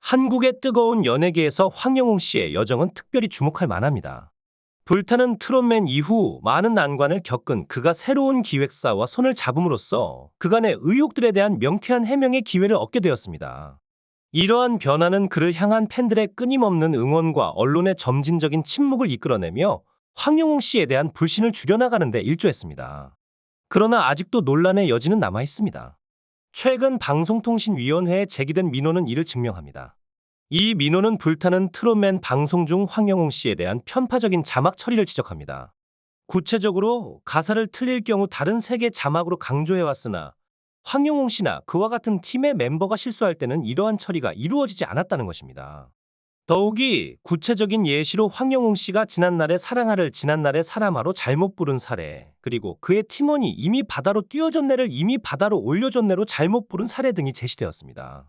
한국의 뜨거운 연예계에서 황영웅 씨의 여정은 특별히 주목할 만합니다. 불타는 트롯맨 이후 많은 난관을 겪은 그가 새로운 기획사와 손을 잡음으로써 그간의 의혹들에 대한 명쾌한 해명의 기회를 얻게 되었습니다. 이러한 변화는 그를 향한 팬들의 끊임없는 응원과 언론의 점진적인 침묵을 이끌어내며 황영웅 씨에 대한 불신을 줄여나가는 데 일조했습니다. 그러나 아직도 논란의 여지는 남아 있습니다. 최근 방송통신위원회에 제기된 민원은 이를 증명합니다. 이 민원은 불타는 트롯맨 방송 중 황영웅 씨에 대한 편파적인 자막 처리를 지적합니다. 구체적으로 가사를 틀릴 경우 다른 색의 자막으로 강조해왔으나 황영웅 씨나 그와 같은 팀의 멤버가 실수할 때는 이러한 처리가 이루어지지 않았다는 것입니다. 더욱이 구체적인 예시로 황영웅 씨가 지난날의 사랑아를 지난날의 사람아로 잘못 부른 사례, 그리고 그의 팀원이 이미 바다로 뛰어줬네를 이미 바다로 올려줬네로 잘못 부른 사례 등이 제시되었습니다.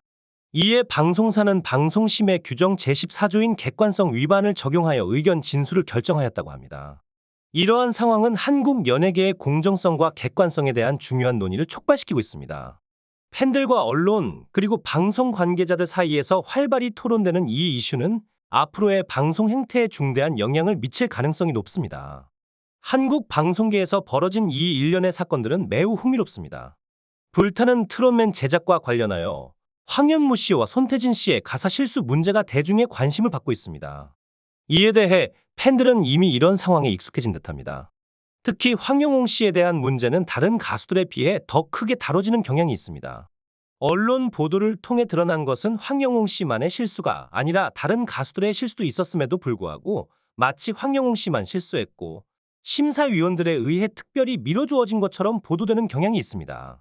이에 방송사는 방송심의 규정 제14조인 객관성 위반을 적용하여 의견 진술을 결정하였다고 합니다. 이러한 상황은 한국 연예계의 공정성과 객관성에 대한 중요한 논의를 촉발시키고 있습니다. 팬들과 언론, 그리고 방송 관계자들 사이에서 활발히 토론되는 이 이슈는 앞으로의 방송 행태에 중대한 영향을 미칠 가능성이 높습니다. 한국 방송계에서 벌어진 이 일련의 사건들은 매우 흥미롭습니다. 불타는 트롯맨 제작과 관련하여 황현무 씨와 손태진 씨의 가사 실수 문제가 대중의 관심을 받고 있습니다. 이에 대해 팬들은 이미 이런 상황에 익숙해진 듯합니다. 특히 황영웅 씨에 대한 문제는 다른 가수들에 비해 더 크게 다뤄지는 경향이 있습니다. 언론 보도를 통해 드러난 것은 황영웅 씨만의 실수가 아니라 다른 가수들의 실수도 있었음에도 불구하고 마치 황영웅 씨만 실수했고 심사위원들에 의해 특별히 밀어주어진 것처럼 보도되는 경향이 있습니다.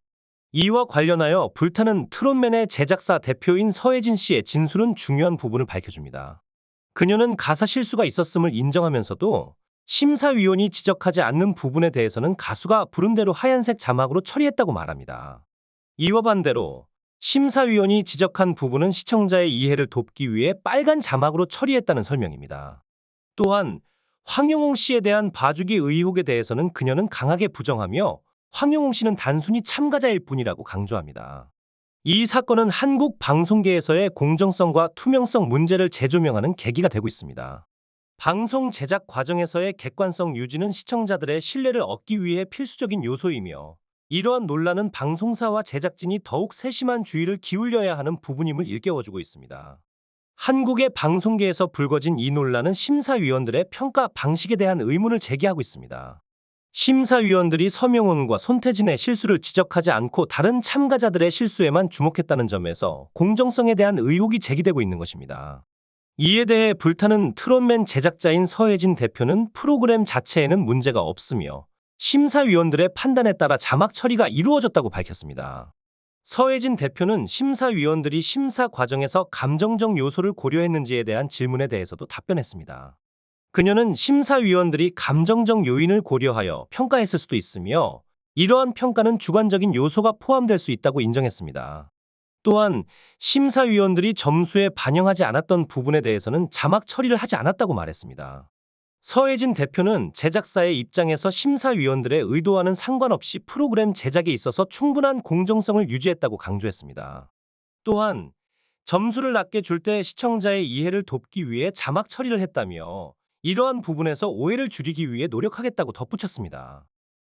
이와 관련하여 불타는 트롯맨의 제작사 대표인 서혜진 씨의 진술은 중요한 부분을 밝혀줍니다. 그녀는 가사 실수가 있었음을 인정하면서도 심사위원이 지적하지 않는 부분에 대해서는 가수가 부른 대로 하얀색 자막으로 처리했다고 말합니다. 이와 반대로 심사위원이 지적한 부분은 시청자의 이해를 돕기 위해 빨간 자막으로 처리했다는 설명입니다. 또한 황영웅 씨에 대한 봐주기 의혹에 대해서는 그녀는 강하게 부정하며 황영웅 씨는 단순히 참가자일 뿐이라고 강조합니다. 이 사건은 한국 방송계에서의 공정성과 투명성 문제를 재조명하는 계기가 되고 있습니다. 방송 제작 과정에서의 객관성 유지는 시청자들의 신뢰를 얻기 위해 필수적인 요소이며 이러한 논란은 방송사와 제작진이 더욱 세심한 주의를 기울여야 하는 부분임을 일깨워주고 있습니다. 한국의 방송계에서 불거진 이 논란은 심사위원들의 평가 방식에 대한 의문을 제기하고 있습니다. 심사위원들이 서명훈과 손태진의 실수를 지적하지 않고 다른 참가자들의 실수에만 주목했다는 점에서 공정성에 대한 의혹이 제기되고 있는 것입니다. 이에 대해 불타는 트롯맨 제작자인 서혜진 대표는 프로그램 자체에는 문제가 없으며 심사위원들의 판단에 따라 자막 처리가 이루어졌다고 밝혔습니다. 서혜진 대표는 심사위원들이 심사 과정에서 감정적 요소를 고려했는지에 대한 질문에 대해서도 답변했습니다. 그녀는 심사위원들이 감정적 요인을 고려하여 평가했을 수도 있으며 이러한 평가는 주관적인 요소가 포함될 수 있다고 인정했습니다. 또한 심사위원들이 점수에 반영하지 않았던 부분에 대해서는 자막 처리를 하지 않았다고 말했습니다. 서혜진 대표는 제작사의 입장에서 심사위원들의 의도와는 상관없이 프로그램 제작에 있어서 충분한 공정성을 유지했다고 강조했습니다. 또한 점수를 낮게 줄 때 시청자의 이해를 돕기 위해 자막 처리를 했다며 이러한 부분에서 오해를 줄이기 위해 노력하겠다고 덧붙였습니다.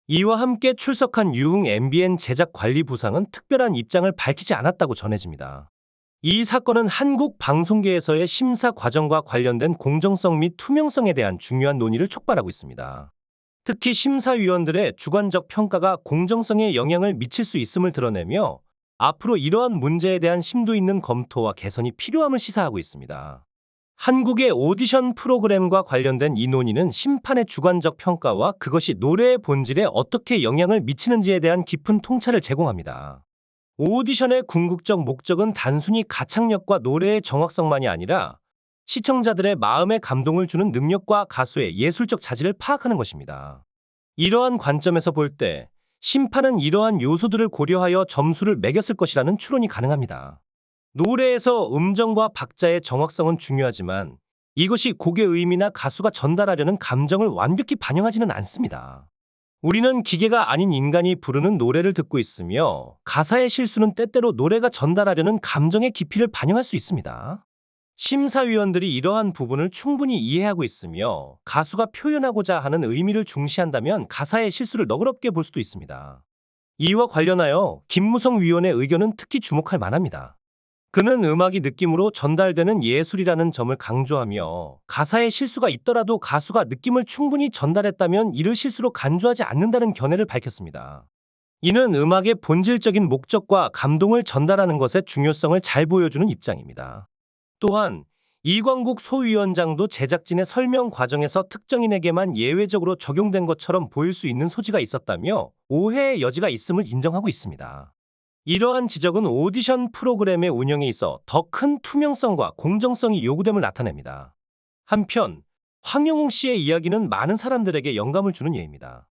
이와 함께 출석한 유흥 MBN 제작관리부상은 특별한 입장을 밝히지 않았다고 전해집니다. 이 사건은 한국 방송계에서의 심사 과정과 관련된 공정성 및 투명성에 대한 중요한 논의를 촉발하고 있습니다. 특히 심사위원들의 주관적 평가가 공정성에 영향을 미칠 수 있음을 드러내며 앞으로 이러한 문제에 대한 심도 있는 검토와 개선이 필요함을 시사하고 있습니다. 한국의 오디션 프로그램과 관련된 이 논의는 심판의 주관적 평가와 그것이 노래의 본질에 어떻게 영향을 미치는지에 대한 깊은 통찰을 제공합니다. 오디션의 궁극적 목적은 단순히 가창력과 노래의 정확성만이 아니라 시청자들의 마음에 감동을 주는 능력과 가수의 예술적 자질을 파악하는 것입니다. 이러한 관점에서 볼 때 심판은 이러한 요소들을 고려하여 점수를 매겼을 것이라는 추론이 가능합니다. 노래에서 음정과 박자의 정확성은 중요하지만 이것이 곡의 의미나 가수가 전달하려는 감정을 완벽히 반영하지는 않습니다. 우리는 기계가 아닌 인간이 부르는 노래를 듣고 있으며 가사의 실수는 때때로 노래가 전달하려는 감정의 깊이를 반영할 수 있습니다. 심사위원들이 이러한 부분을 충분히 이해하고 있으며 가수가 표현하고자 하는 의미를 중시한다면 가사의 실수를 너그럽게 볼 수도 있습니다. 이와 관련하여 김무성 위원의 의견은 특히 주목할 만합니다. 그는 음악이 느낌으로 전달되는 예술이라는 점을 강조하며 가사에 실수가 있더라도 가수가 느낌을 충분히 전달했다면 이를 실수로 간주하지 않는다는 견해를 밝혔습니다. 이는 음악의 본질적인 목적과 감동을 전달하는 것의 중요성을 잘 보여주는 입장입니다. 또한 이광국 소위원장도 제작진의 설명 과정에서 특정인에게만 예외적으로 적용된 것처럼 보일 수 있는 소지가 있었다며 오해의 여지가 있음을 인정하고 있습니다. 이러한 지적은 오디션 프로그램의 운영에 있어 더 큰 투명성과 공정성이 요구됨을 나타냅니다. 한편 황영웅 씨의 이야기는 많은 사람들에게 영감을 주는 예입니다.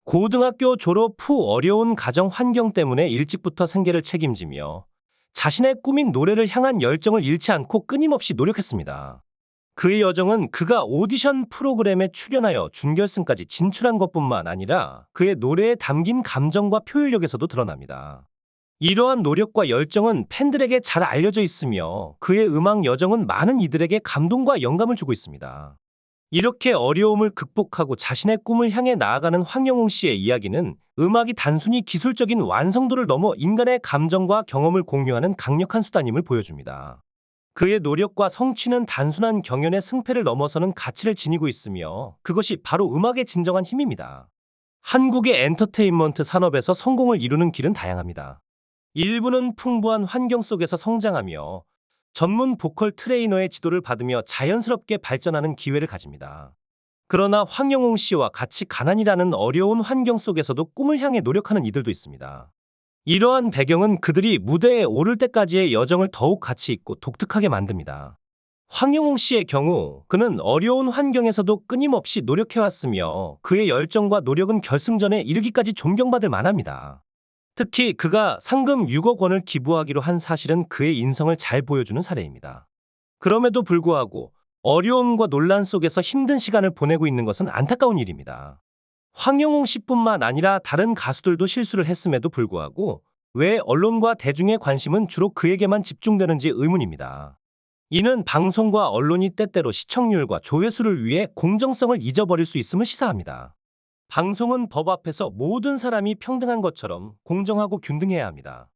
고등학교 졸업 후 어려운 가정 환경 때문에 일찍부터 생계를 책임지며 자신의 꿈인 노래를 향한 열정을 잃지 않고 끊임없이 노력했습니다. 그의 여정은 그가 오디션 프로그램에 출연하여 준결승까지 진출한 것뿐만 아니라 그의 노래에 담긴 감정과 표현력에서도 드러납니다. 이러한 노력과 열정은 팬들에게 잘 알려져 있으며 그의 음악 여정은 많은 이들에게 감동과 영감을 주고 있습니다. 이렇게 어려움을 극복하고 자신의 꿈을 향해 나아가는 황영웅 씨의 이야기는 음악이 단순히 기술적인 완성도를 넘어 인간의 감정과 경험을 공유하는 강력한 수단임을 보여줍니다. 그의 노력과 성취는 단순한 경연의 승패를 넘어서는 가치를 지니고 있으며 그것이 바로 음악의 진정한 힘입니다. 한국의 엔터테인먼트 산업에서 성공을 이루는 길은 다양합니다. 일부는 풍부한 환경 속에서 성장하며 전문 보컬 트레이너의 지도를 받으며 자연스럽게 발전하는 기회를 가집니다. 그러나 황영웅 씨와 같이 가난이라는 어려운 환경 속에서도 꿈을 향해 노력하는 이들도 있습니다. 이러한 배경은 그들이 무대에 오를 때까지의 여정을 더욱 가치 있고 독특하게 만듭니다. 황영웅 씨의 경우 그는 어려운 환경에서도 끊임없이 노력해왔으며 그의 열정과 노력은 결승전에 이르기까지 존경받을 만합니다. 특히 그가 상금 6억 원을 기부하기로 한 사실은 그의 인성을 잘 보여주는 사례입니다. 그럼에도 불구하고 어려움과 논란 속에서 힘든 시간을 보내고 있는 것은 안타까운 일입니다. 황영웅 씨뿐만 아니라 다른 가수들도 실수를 했음에도 불구하고 왜 언론과 대중의 관심은 주로 그에게만 집중되는지 의문입니다. 이는 방송과 언론이 때때로 시청률과 조회수를 위해 공정성을 잊어버릴 수 있음을 시사합니다. 방송은 법 앞에서 모든 사람이 평등한 것처럼 공정하고 균등해야 합니다.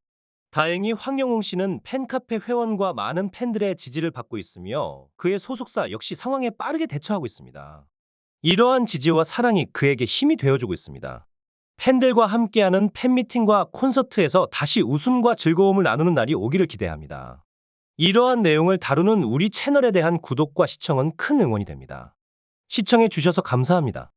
다행히 황영웅 씨는 팬카페 회원과 많은 팬들의 지지를 받고 있으며 그의 소속사 역시 상황에 빠르게 대처하고 있습니다. 이러한 지지와 사랑이 그에게 힘이 되어주고 있습니다. 팬들과 함께하는 팬미팅과 콘서트에서 다시 웃음과 즐거움을 나누는 날이 오기를 기대합니다. 이러한 내용을 다루는 우리 채널에 대한 구독과 시청은 큰 응원이 됩니다. 시청해 주셔서 감사합니다.